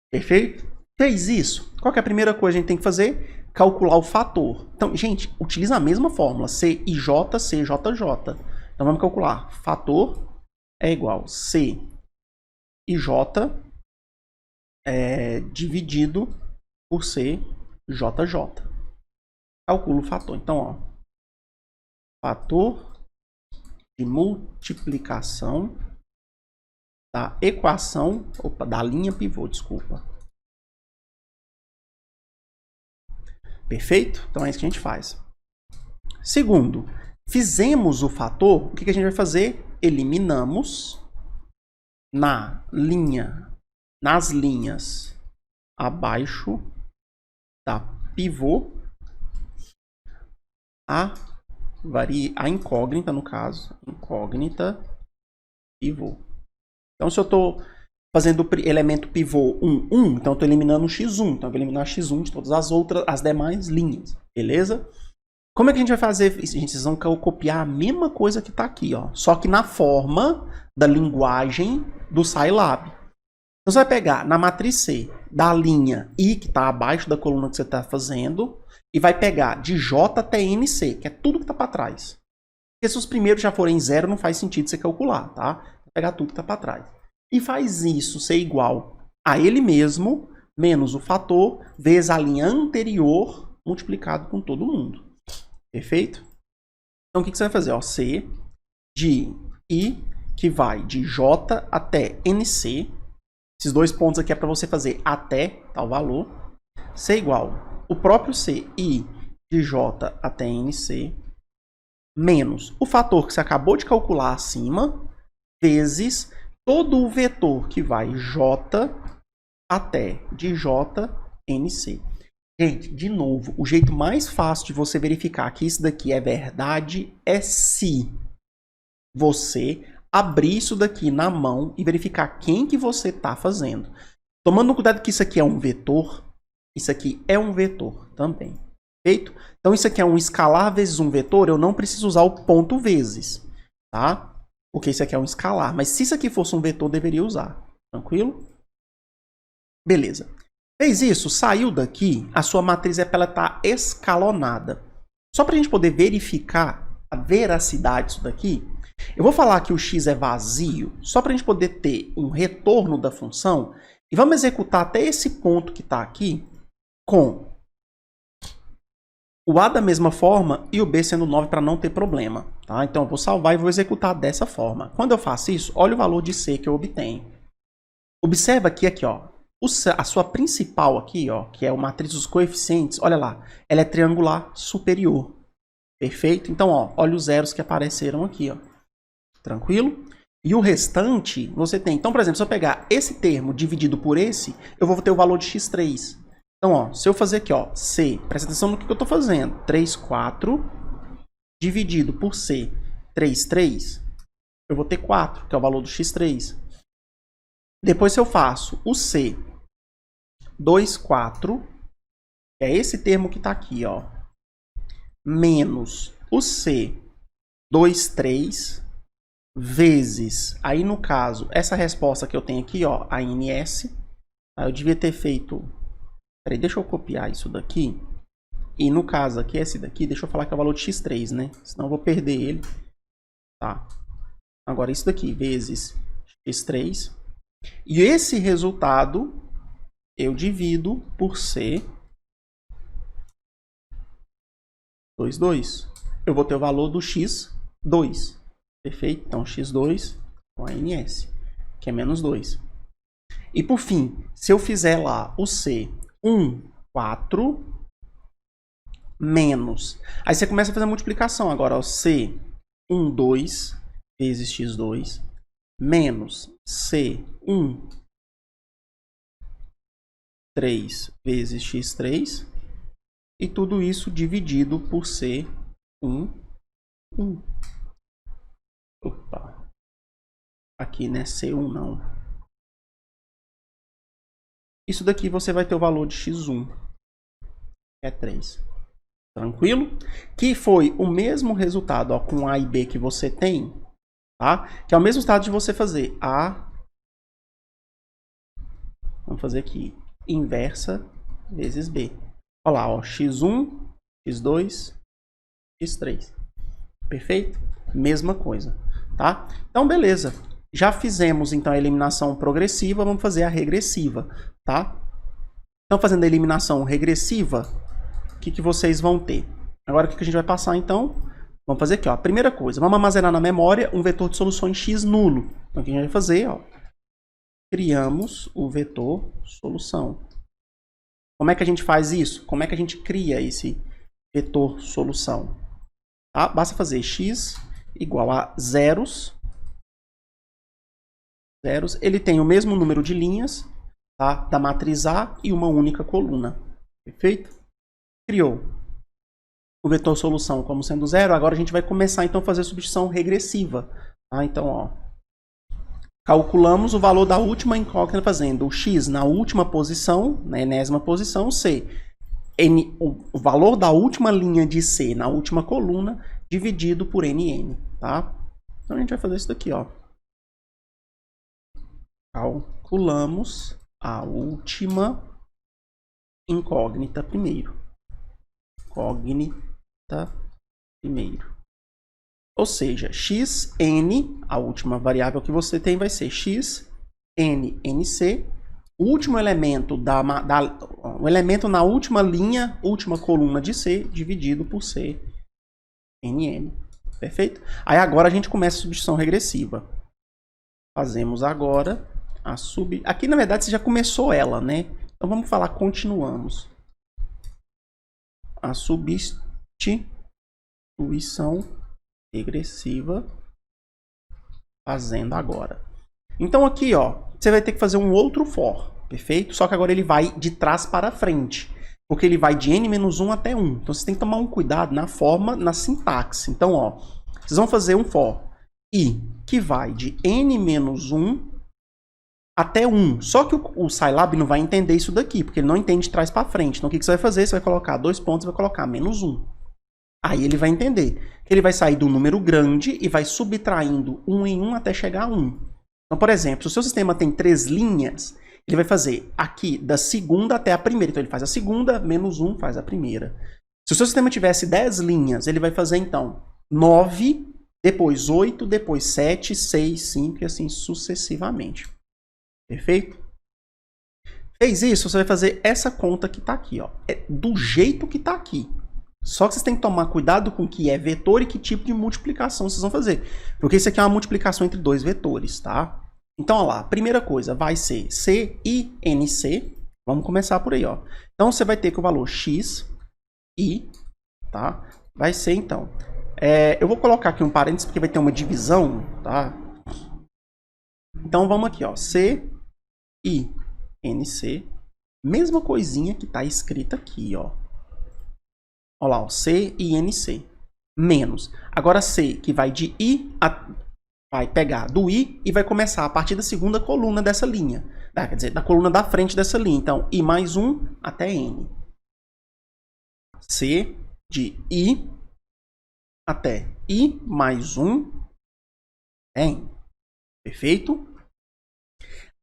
[SPEAKER 1] Perfeito? Fez isso? Qual que é a primeira coisa que a gente tem que fazer? Calcular o fator. Então, gente, utiliza a mesma fórmula. C i j, C j j. Então, vamos calcular. Fator é igual C i j dividido por C j j. Calcula o fator. Então, ó, fator de multiplicação da equação, da linha pivô, desculpa. Perfeito? Então é isso que a gente faz. Segundo, fizemos o fator, o que a gente vai fazer? Eliminamos nas linhas abaixo da pivô a incógnita, no caso, incógnita pivô. Então, se eu estou fazendo o elemento pivô 1, 1, então eu estou eliminando o x1. Então, eu vou eliminar x1 de todas as demais linhas. Beleza? Como é que a gente vai fazer isso? Vocês vão copiar a mesma coisa que está aqui, ó, só que na forma da linguagem do Scilab. Então você vai pegar na matriz C da linha I, que está abaixo da coluna que você está fazendo, e vai pegar de J até NC, que é tudo que está para trás. Porque se os primeiros já forem zero, não faz sentido você calcular, tá? Vai pegar tudo que está para trás. E faz isso ser igual a ele mesmo, menos o fator, vezes a linha anterior, multiplicado com todo mundo. Perfeito? Então o que você vai fazer? Ó, C de I, que vai de J até NC. Esses dois pontos aqui é para você fazer até tal valor. C igual o próprio C, I de J até NC, menos o fator que você acabou de calcular acima, vezes todo o vetor que vai J até de J, NC. Gente, de novo, o jeito mais fácil de você verificar que isso daqui é verdade é se você abrir isso daqui na mão e verificar quem que você está fazendo. Tomando cuidado que isso aqui é um vetor, isso aqui é um vetor também. Feito? Então isso aqui é um escalar vezes um vetor, eu não preciso usar o ponto vezes, tá? Porque isso aqui é um escalar, mas se isso aqui fosse um vetor, deveria usar. Tranquilo? Beleza. Fez isso, saiu daqui, a sua matriz ela está escalonada. Só para a gente poder verificar a veracidade disso daqui, eu vou falar que o x é vazio, só para a gente poder ter um retorno da função, e vamos executar até esse ponto que está aqui, com o a da mesma forma e o b sendo 9 para não ter problema. Tá? Então eu vou salvar e vou executar dessa forma. Quando eu faço isso, olha o valor de c que eu obtenho. Observa que aqui, ó, a sua principal aqui, ó, que é a matriz dos coeficientes, olha lá, ela é triangular superior. Perfeito? Então, ó, olha os zeros que apareceram aqui, ó. Tranquilo? E o restante, você tem. Então, por exemplo, se eu pegar esse termo dividido por esse, eu vou ter o valor de x3. Então, ó, se eu fazer aqui, ó, C, presta atenção no que eu estou fazendo. 3, 4, dividido por C, 3, 3, eu vou ter 4, que é o valor do x3. Depois, se eu faço o C, 2, 4, é esse termo que está aqui, ó, menos o C, 2, 3, vezes, aí no caso, essa resposta que eu tenho aqui, ó, a NS, eu devia ter feito, peraí, deixa eu copiar isso daqui, e no caso aqui, esse daqui, deixa eu falar que é o valor de x3, né, senão eu vou perder ele, tá, agora isso daqui, vezes x3, e esse resultado, eu divido por C, 2, 2, eu vou ter o valor do x2, perfeito? Então, x2 com a NS, que é menos 2. E por fim, se eu fizer lá o C, 1, 4, menos. Aí você começa a fazer a multiplicação agora, ó, C, 1, 2, vezes x2, menos C, 1, 3, vezes x3, e tudo isso dividido por C, 1, 1. Opa. Aqui, né? C1 não. Isso daqui você vai ter o valor de x1, que é 3. Tranquilo? Que foi o mesmo resultado, ó, com A e B que você tem, tá? Que é o mesmo resultado de você fazer A. Vamos fazer aqui. Inversa vezes B. Olha lá, ó, x1, x2, x3. Perfeito? Mesma coisa, tá? Então, beleza. Já fizemos, então, a eliminação progressiva, vamos fazer a regressiva, tá? Então, fazendo a eliminação regressiva, o que vocês vão ter? Agora, o que a gente vai passar, então? Vamos fazer aqui, ó. A primeira coisa, vamos armazenar na memória um vetor de soluções x nulo. Então, o que a gente vai fazer, ó? Criamos o vetor solução. Como é que a gente faz isso? Como é que a gente cria esse vetor solução? Tá? Basta fazer x igual a zeros. Ele tem o mesmo número de linhas, tá? Da matriz A e uma única coluna. Perfeito? Criou o vetor solução como sendo zero. Agora a gente vai começar então a fazer a substituição regressiva. Tá? Então, ó, calculamos o valor da última incógnita fazendo o x na última posição, na enésima posição, C. O valor da última linha de C na última coluna dividido por NN. Tá? Então a gente vai fazer isso daqui, ó. Calculamos a última incógnita primeiro. Incógnita primeiro. Ou seja, xn, a última variável que você tem vai ser xn, nc. O último elemento, o elemento na última linha, última coluna de C, dividido por C, nn. Perfeito? Aí agora a gente começa a substituição regressiva. Fazemos agora a Aqui, na verdade, você já começou ela, né? Então, vamos falar continuamos. A substituição regressiva fazendo agora. Então, aqui, ó, você vai ter que fazer um outro for, perfeito? Só que agora ele vai de trás para frente, porque ele vai de n-1 até 1. Então, você tem que tomar um cuidado na forma, na sintaxe. Então, ó, vocês vão fazer um for i que vai de n-1 até 1. Só que o Scilab não vai entender isso daqui, porque ele não entende de trás para frente. Então, o que você vai fazer? Você vai colocar 2 pontos e vai colocar -1. Aí ele vai entender que ele vai sair do número grande e vai subtraindo 1 em 1 até chegar a 1. Então, por exemplo, se o seu sistema tem 3 linhas, ele vai fazer aqui da segunda até a primeira. Então, ele faz a segunda, -1, faz a primeira. Se o seu sistema tivesse 10 linhas, ele vai fazer, então, 9, depois 8, depois 7, 6, 5 e assim sucessivamente. Perfeito? Fez isso, você vai fazer essa conta que está aqui, ó. É do jeito que está aqui. Só que vocês têm que tomar cuidado com o que é vetor e que tipo de multiplicação vocês vão fazer. Porque isso aqui é uma multiplicação entre 2 vetores, tá? Então, olha lá, a primeira coisa vai ser C e NC. Vamos começar por aí, ó. Então, você vai ter que o valor x, i, tá? Vai ser, então... eu vou colocar aqui um parênteses porque vai ter uma divisão, tá? Então, vamos aqui, ó. C, i, NC. Mesma coisinha que está escrita aqui, ó. Olha lá, ó, C e NC. Menos. Agora C, que vai de I, vai pegar do I e vai começar a partir da segunda coluna dessa linha. Quer dizer, da coluna da frente dessa linha. Então, I mais 1 até N. C de I até I mais 1 é N. Perfeito?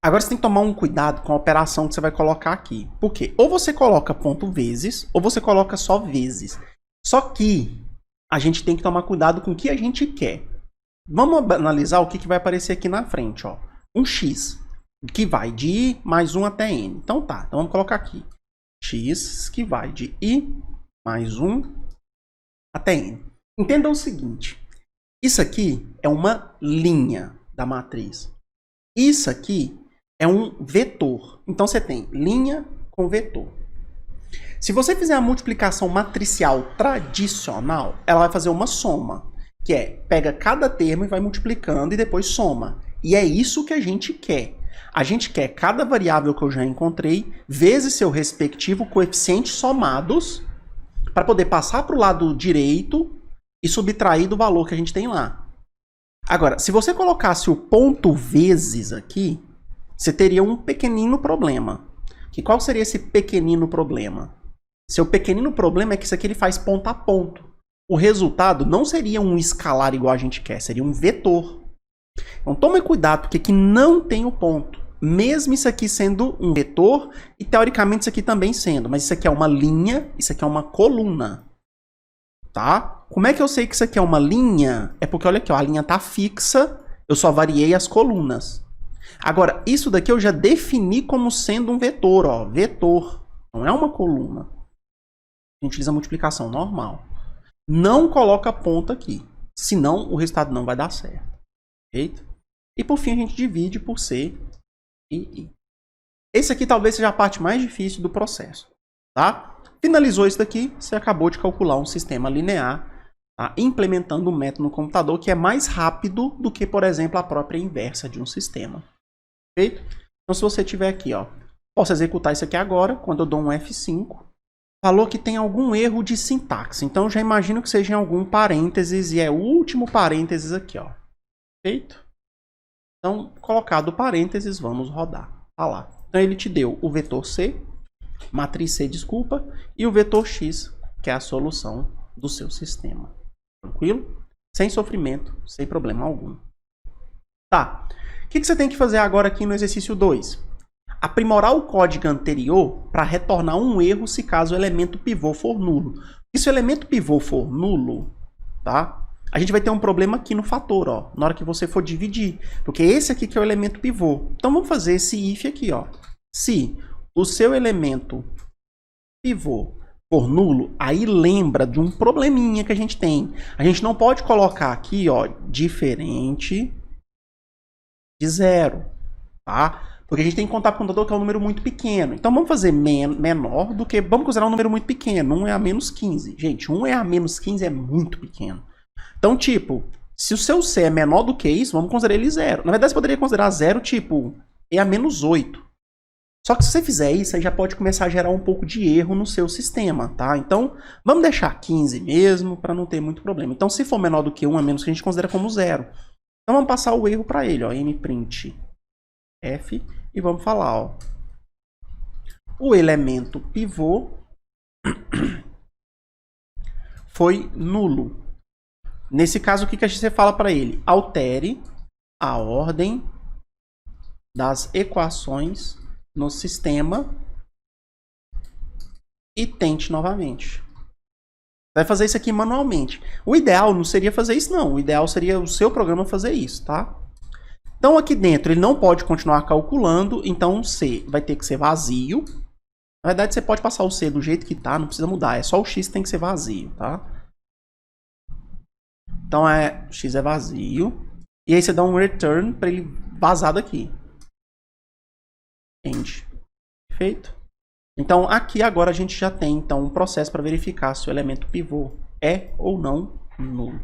[SPEAKER 1] Agora você tem que tomar um cuidado com a operação que você vai colocar aqui. Por quê? Ou você coloca ponto vezes, ou você coloca só vezes. Só que a gente tem que tomar cuidado com o que a gente quer. Vamos analisar o que vai aparecer aqui na frente, ó. Um x, que vai de i mais 1 até n. Então tá, então vamos colocar aqui. X que vai de i mais 1 até n. Entenda o seguinte. Isso aqui é uma linha da matriz. Isso aqui é um vetor. Então, você tem linha com vetor. Se você fizer a multiplicação matricial tradicional, ela vai fazer uma soma, que é, pega cada termo e vai multiplicando e depois soma. E é isso que a gente quer. A gente quer cada variável que eu já encontrei, vezes seu respectivo coeficiente somados, para poder passar para o lado direito e subtrair do valor que a gente tem lá. Agora, se você colocasse o ponto vezes aqui, você teria um pequenino problema. Que qual seria esse pequenino problema? Seu pequenino problema é que isso aqui ele faz ponto a ponto. O resultado não seria um escalar igual a gente quer, seria um vetor. Então tome cuidado, porque aqui não tem o ponto. Mesmo isso aqui sendo um vetor, e teoricamente isso aqui também sendo. Mas isso aqui é uma linha, isso aqui é uma coluna. Tá? Como é que eu sei que isso aqui é uma linha? É porque, olha aqui, ó, a linha está fixa, eu só variei as colunas. Agora, isso daqui eu já defini como sendo um vetor, ó, vetor. Não é uma coluna. A gente utiliza a multiplicação normal. Não coloca ponto aqui, senão o resultado não vai dar certo. Perfeito? E por fim a gente divide por C e I. Esse aqui talvez seja a parte mais difícil do processo. Tá? Finalizou isso daqui, você acabou de calcular um sistema linear, tá? Implementando um método no computador que é mais rápido do que, por exemplo, a própria inversa de um sistema. Perfeito? Então, se você tiver aqui, ó, posso executar isso aqui agora, quando eu dou um F5, falou que tem algum erro de sintaxe. Então, eu já imagino que seja em algum parênteses, e é o último parênteses aqui, ó. Perfeito? Então, colocado o parênteses, vamos rodar. Tá lá. Então, ele te deu o vetor C, matriz C, desculpa, e o vetor X, que é a solução do seu sistema. Tranquilo? Sem sofrimento, sem problema algum. Tá. O que você tem que fazer agora aqui no exercício 2? Aprimorar o código anterior para retornar um erro se caso o elemento pivô for nulo. E se o elemento pivô for nulo, tá? A gente vai ter um problema aqui no fator, ó, na hora que você for dividir. Porque esse aqui que é o elemento pivô. Então vamos fazer esse if aqui, ó. Se o seu elemento pivô for nulo, aí lembra de um probleminha que a gente tem. A gente não pode colocar aqui, ó, diferente de 0, tá? Porque a gente tem que contar para o contador que é um número muito pequeno. Então vamos fazer menor do que... Vamos considerar um número muito pequeno. 1 é a menos 15. Gente, 1 é a menos 15 é muito pequeno. Então, tipo, se o seu C é menor do que isso, vamos considerar ele 0. Na verdade, você poderia considerar 0, tipo, E a menos 8. Só que se você fizer isso, aí já pode começar a gerar um pouco de erro no seu sistema, tá? Então, vamos deixar 15 mesmo, para não ter muito problema. Então, se for menor do que 1 a menos que a gente considera como 0. Então, vamos passar o erro para ele, ó, mprint f, e vamos falar, ó, o elemento pivô foi nulo. Nesse caso, o que você fala para ele? Altere a ordem das equações no sistema e tente novamente. Vai fazer isso aqui manualmente. O ideal não seria fazer isso, não. O ideal seria o seu programa fazer isso, tá? Então, aqui dentro, ele não pode continuar calculando, então o C vai ter que ser vazio. Na verdade, você pode passar o C do jeito que tá, não precisa mudar. É só o X que tem que ser vazio, tá? Então, X é vazio. E aí você dá um return para ele vazar daqui. End. Perfeito? Então, aqui agora a gente já tem então, um processo para verificar se o elemento pivô é ou não nulo.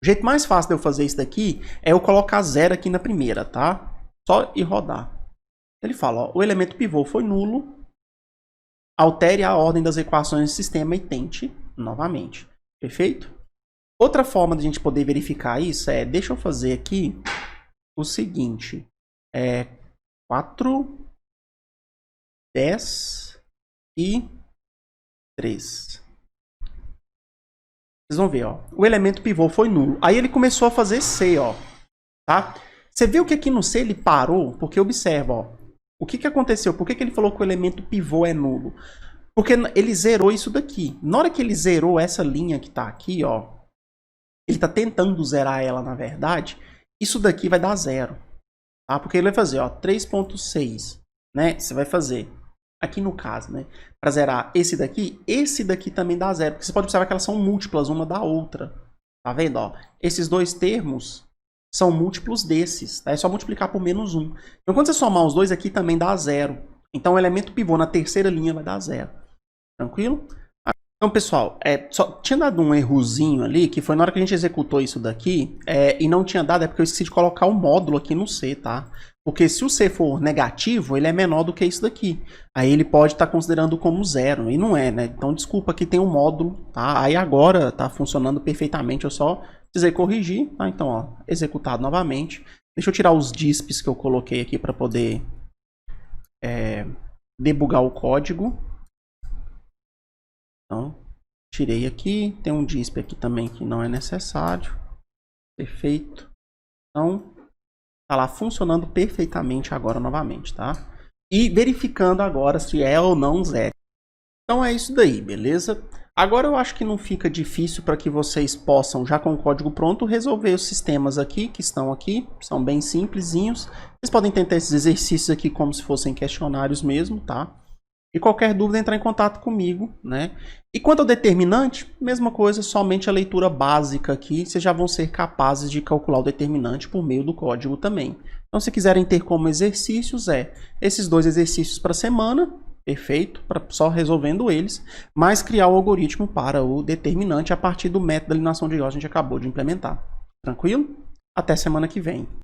[SPEAKER 1] O jeito mais fácil de eu fazer isso daqui é eu colocar 0 aqui na primeira, tá? Só ir rodar. Ele fala, ó, o elemento pivô foi nulo, altere a ordem das equações do sistema e tente novamente. Perfeito? Outra forma de a gente poder verificar isso é, deixa eu fazer aqui o seguinte, 4, 10 e 3. Vocês vão ver, ó, o elemento pivô foi nulo. Aí ele começou a fazer C, ó, tá? Você viu que aqui no C ele parou? Porque observa, ó, o que aconteceu? Por que ele falou que o elemento pivô é nulo? Porque ele zerou isso daqui. Na hora que ele zerou essa linha que tá aqui, ó, ele tá tentando zerar ela, na verdade, isso daqui vai dar 0, tá? Porque ele vai fazer, ó, 3.6, né? Você vai fazer, aqui no caso, né? Para zerar esse daqui também dá 0. Porque você pode observar que elas são múltiplas uma da outra. Tá vendo, ó? Esses dois termos são múltiplos desses, tá? É só multiplicar por menos 1. Então, quando você somar os dois aqui, também dá 0. Então, o elemento pivô na terceira linha vai dar 0. Tranquilo? Então, pessoal, só tinha dado um errozinho ali, que foi na hora que a gente executou isso daqui, e não tinha dado, é porque eu esqueci de colocar o módulo aqui no C, tá? Porque se o C for negativo, ele é menor do que isso daqui. Aí ele pode estar considerando como 0, e não é, né? Então, desculpa, aqui tem um módulo, tá? Aí agora tá funcionando perfeitamente, eu só precisei corrigir, tá? Então, ó, executado novamente. Deixa eu tirar os disps que eu coloquei aqui para poder debugar o código. Então, tirei aqui, tem um disp aqui também que não é necessário. Perfeito. Então, tá lá funcionando perfeitamente agora novamente, tá? E verificando agora se é ou não 0. Então é isso daí, beleza? Agora eu acho que não fica difícil para que vocês possam, já com o código pronto, resolver os sistemas aqui, que estão aqui. São bem simplesinhos. Vocês podem tentar esses exercícios aqui como se fossem questionários mesmo, tá? E qualquer dúvida, entrar em contato comigo, né? E quanto ao determinante, mesma coisa, somente a leitura básica aqui, vocês já vão ser capazes de calcular o determinante por meio do código também. Então, se quiserem ter como exercícios, esses 2 exercícios para semana, perfeito, só resolvendo eles, mas criar o algoritmo para o determinante a partir do método da eliminação de Gauss que a gente acabou de implementar. Tranquilo? Até semana que vem.